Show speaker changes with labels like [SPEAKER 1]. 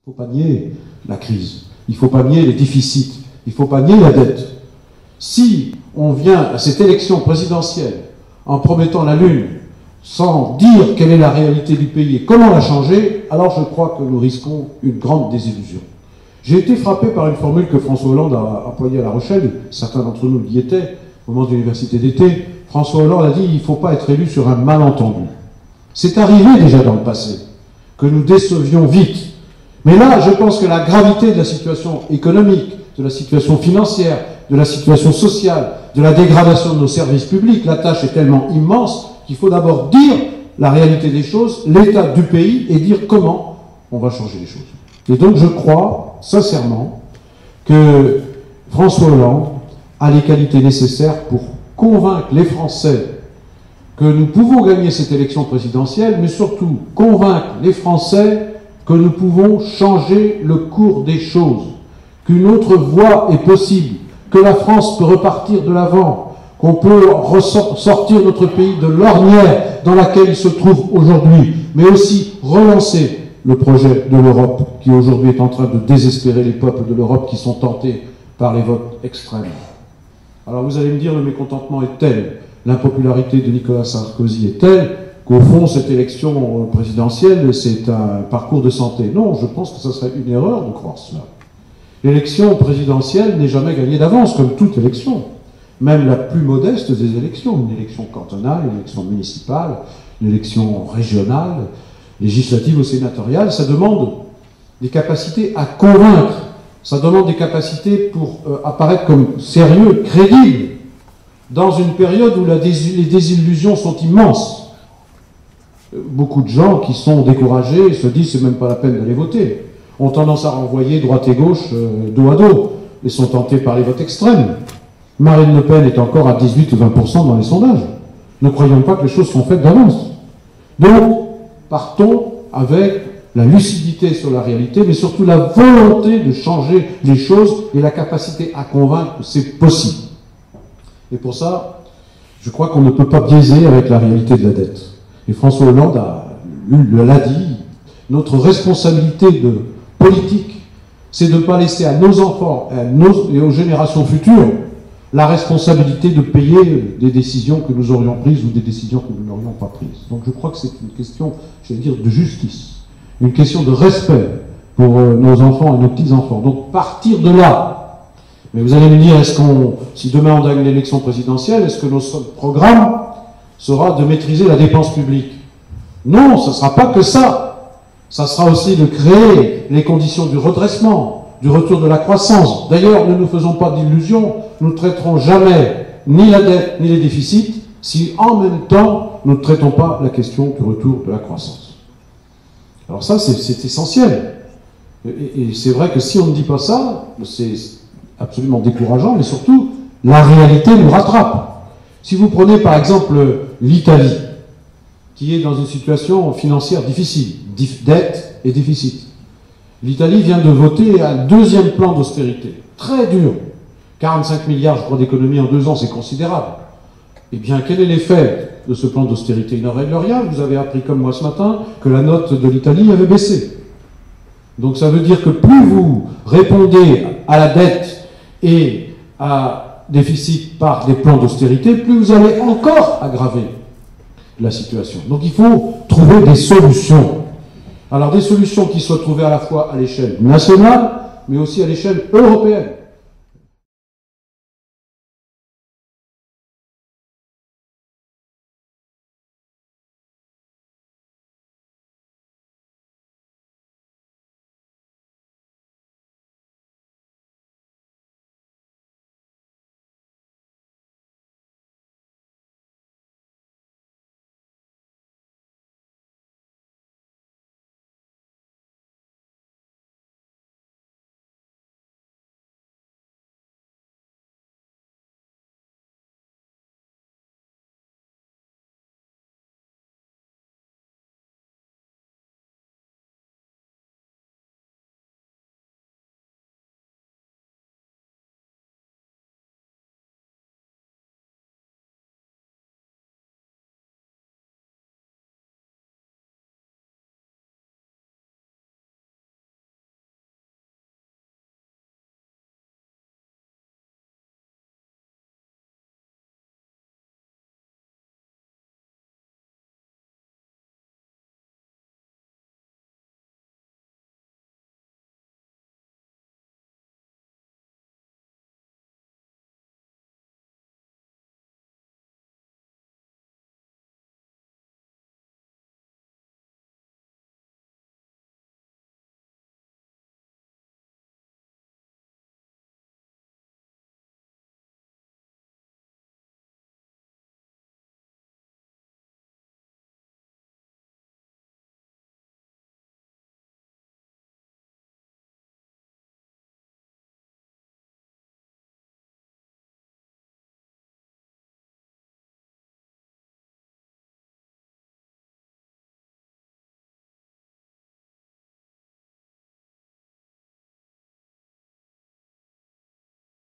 [SPEAKER 1] Il ne faut pas nier la crise, il ne faut pas nier les déficits, il ne faut pas nier la dette. Si on vient à cette élection présidentielle en promettant la Lune, sans dire quelle est la réalité du pays et comment la changer, alors je crois que nous risquons une grande désillusion. J'ai été frappé par une formule que François Hollande a employée à La Rochelle, certains d'entre nous y étaient, au moment de l'université d'été. François Hollande a dit « il ne faut pas être élu sur un malentendu ». C'est arrivé déjà dans le passé, que nous décevions vite. Mais là, je pense que la gravité de la situation économique, de la situation financière, de la situation sociale, de la dégradation de nos services publics, la tâche est tellement immense qu'il faut d'abord dire la réalité des choses, l'état du pays, et dire comment on va changer les choses. Et donc je crois, sincèrement, que François Hollande a les qualités nécessaires pour convaincre les Français que nous pouvons gagner cette élection présidentielle, mais surtout convaincre les Français que nous pouvons changer le cours des choses, qu'une autre voie est possible, que la France peut repartir de l'avant, qu'on peut sortir notre pays de l'ornière dans laquelle il se trouve aujourd'hui, mais aussi relancer le projet de l'Europe qui aujourd'hui est en train de désespérer les peuples de l'Europe qui sont tentés par les votes extrêmes. Alors vous allez me dire, le mécontentement est tel, l'impopularité de Nicolas Sarkozy est telle, qu'au fond, cette élection présidentielle, c'est un parcours de santé. Non, je pense que ce serait une erreur de croire cela. L'élection présidentielle n'est jamais gagnée d'avance, comme toute élection. Même la plus modeste des élections, une élection cantonale, une élection municipale, une élection régionale, législative ou sénatoriale, ça demande des capacités à convaincre, ça demande des capacités pour apparaître comme sérieux, crédible, dans une période où les désillusions sont immenses. Beaucoup de gens qui sont découragés se disent c'est même pas la peine d'aller voter, ont tendance à renvoyer droite et gauche dos à dos, et sont tentés par les votes extrêmes. Marine Le Pen est encore à 18 ou 20% dans les sondages. Ne croyons pas que les choses sont faites d'avance. Donc, partons avec la lucidité sur la réalité, mais surtout la volonté de changer les choses et la capacité à convaincre que c'est possible. Et pour ça, je crois qu'on ne peut pas biaiser avec la réalité de la dette. Et François Hollande l'a dit, notre responsabilité de politique, c'est de ne pas laisser à nos enfants et aux générations futures la responsabilité de payer des décisions que nous aurions prises ou des décisions que nous n'aurions pas prises. Donc je crois que c'est une question, j'allais dire, de justice, une question de respect pour nos enfants et nos petits-enfants. Donc partir de là. Mais vous allez me dire, si demain on gagne l'élection présidentielle, est-ce que notre programme sera de maîtriser la dépense publique? Non, ce ne sera pas que ça. Ça sera aussi de créer les conditions du redressement, du retour de la croissance. D'ailleurs, ne nous faisons pas d'illusions, nous ne traiterons jamais ni la dette ni les déficits si en même temps nous ne traitons pas la question du retour de la croissance. Alors ça, c'est essentiel. Et c'est vrai que si on ne dit pas ça, c'est absolument décourageant, mais surtout, la réalité nous rattrape. Si vous prenez par exemple l'Italie, qui est dans une situation financière difficile, dette et déficit. L'Italie vient de voter un deuxième plan d'austérité, très dur. 45 milliards, je crois, d'économie en 2 ans, c'est considérable. Eh bien, quel est l'effet de ce plan d'austérité? Il n'en règle rien. Vous avez appris comme moi ce matin que la note de l'Italie avait baissé. Donc ça veut dire que plus vous répondez à la dette et à déficit par des plans d'austérité, plus vous allez encore aggraver la situation. Donc il faut trouver des solutions. Alors des solutions qui soient trouvées à la fois à l'échelle nationale, mais aussi à l'échelle européenne.